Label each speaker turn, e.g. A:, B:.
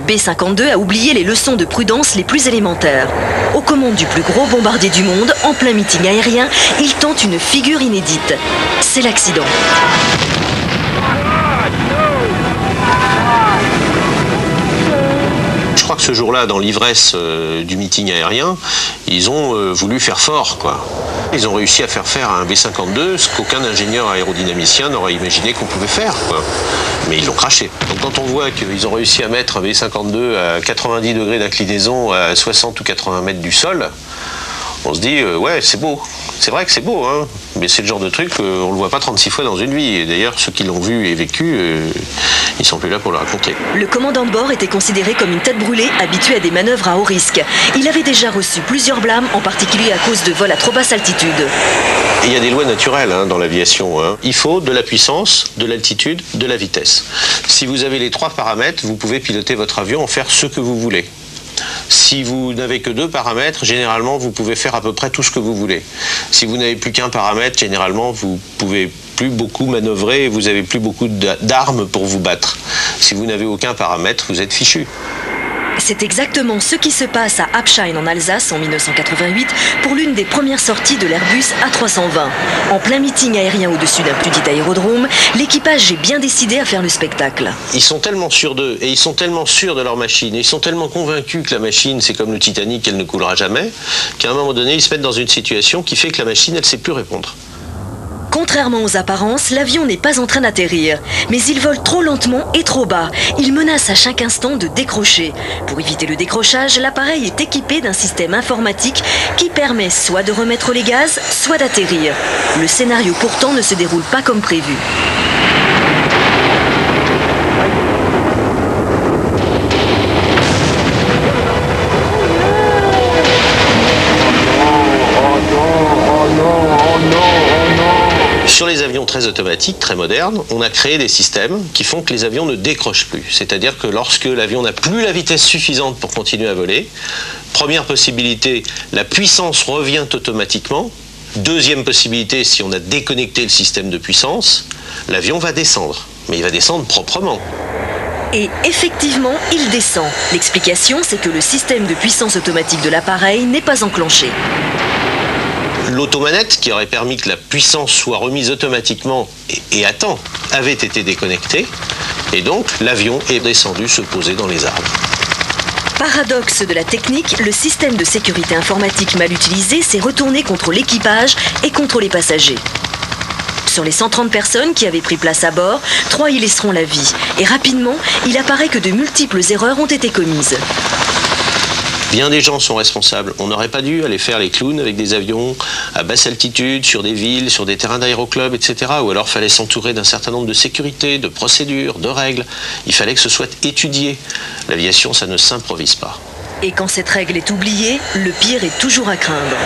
A: B-52 a oublié les leçons de prudence les plus élémentaires. Aux commandes du plus gros bombardier du monde, en plein meeting aérien, il tente une figure inédite. C'est l'accident.
B: Je crois que ce jour-là, dans l'ivresse du meeting aérien, ils ont voulu faire fort, quoi. Ils ont réussi à faire faire à un B-52 ce qu'aucun ingénieur aérodynamicien n'aurait imaginé qu'on pouvait faire, quoi. Mais ils l'ont craché. Donc quand on voit qu'ils ont réussi à mettre un B-52 à 90 degrés d'inclinaison à 60 ou 80 mètres du sol, on se dit, ouais, c'est beau. C'est vrai que c'est beau, hein, mais c'est le genre de truc on ne le voit pas 36 fois dans une vie. Et d'ailleurs, ceux qui l'ont vu et vécu, ils sont plus là pour le raconter.
A: Le commandant de bord était considéré comme une tête brûlée, habituée à des manœuvres à haut risque. Il avait déjà reçu plusieurs blâmes, en particulier à cause de vols à trop basse altitude.
B: Et il y a des lois naturelles dans l'aviation. Il faut de la puissance, de l'altitude, de la vitesse. Si vous avez les 3 paramètres, vous pouvez piloter votre avion, en faire ce que vous voulez. Si vous n'avez que 2 paramètres, généralement, vous pouvez faire à peu près tout ce que vous voulez. Si vous n'avez plus qu'un paramètre, généralement, vous pouvez plus beaucoup manœuvrer et vous avez plus beaucoup d'armes pour vous battre. Si vous n'avez aucun paramètre, vous êtes fichu.
A: C'est exactement ce qui se passe à Absheim en Alsace en 1988 pour l'une des premières sorties de l'Airbus A320. En plein meeting aérien au-dessus d'un petit aérodrome, l'équipage est bien décidé à faire le spectacle.
B: Ils sont tellement sûrs d'eux et ils sont tellement sûrs de leur machine et ils sont tellement convaincus que la machine, c'est comme le Titanic, elle ne coulera jamais, qu'à un moment donné, ils se mettent dans une situation qui fait que la machine, elle ne sait plus répondre.
A: Contrairement aux apparences, l'avion n'est pas en train d'atterrir. Mais il vole trop lentement et trop bas. Il menace à chaque instant de décrocher. Pour éviter le décrochage, l'appareil est équipé d'un système informatique qui permet soit de remettre les gaz, soit d'atterrir. Le scénario pourtant ne se déroule pas comme prévu.
B: Sur les avions très automatiques, très modernes, on a créé des systèmes qui font que les avions ne décrochent plus. C'est-à-dire que lorsque l'avion n'a plus la vitesse suffisante pour continuer à voler, première possibilité, la puissance revient automatiquement. Deuxième possibilité, si on a déconnecté le système de puissance, l'avion va descendre. Mais il va descendre proprement.
A: Et effectivement, il descend. L'explication, c'est que le système de puissance automatique de l'appareil n'est pas enclenché.
B: L'automanette, qui aurait permis que la puissance soit remise automatiquement et à temps, avait été déconnectée. Et donc, l'avion est descendu se poser dans les arbres.
A: Paradoxe de la technique, le système de sécurité informatique mal utilisé s'est retourné contre l'équipage et contre les passagers. Sur les 130 personnes qui avaient pris place à bord, 3 y laisseront la vie. Et rapidement, il apparaît que de multiples erreurs ont été commises.
B: Bien des gens sont responsables. On n'aurait pas dû aller faire les clowns avec des avions à basse altitude, sur des villes, sur des terrains d'aéroclub, etc. Ou alors fallait s'entourer d'un certain nombre de sécurités, de procédures, de règles. Il fallait que ce soit étudié. L'aviation, ça ne s'improvise pas.
A: Et quand cette règle est oubliée, le pire est toujours à craindre.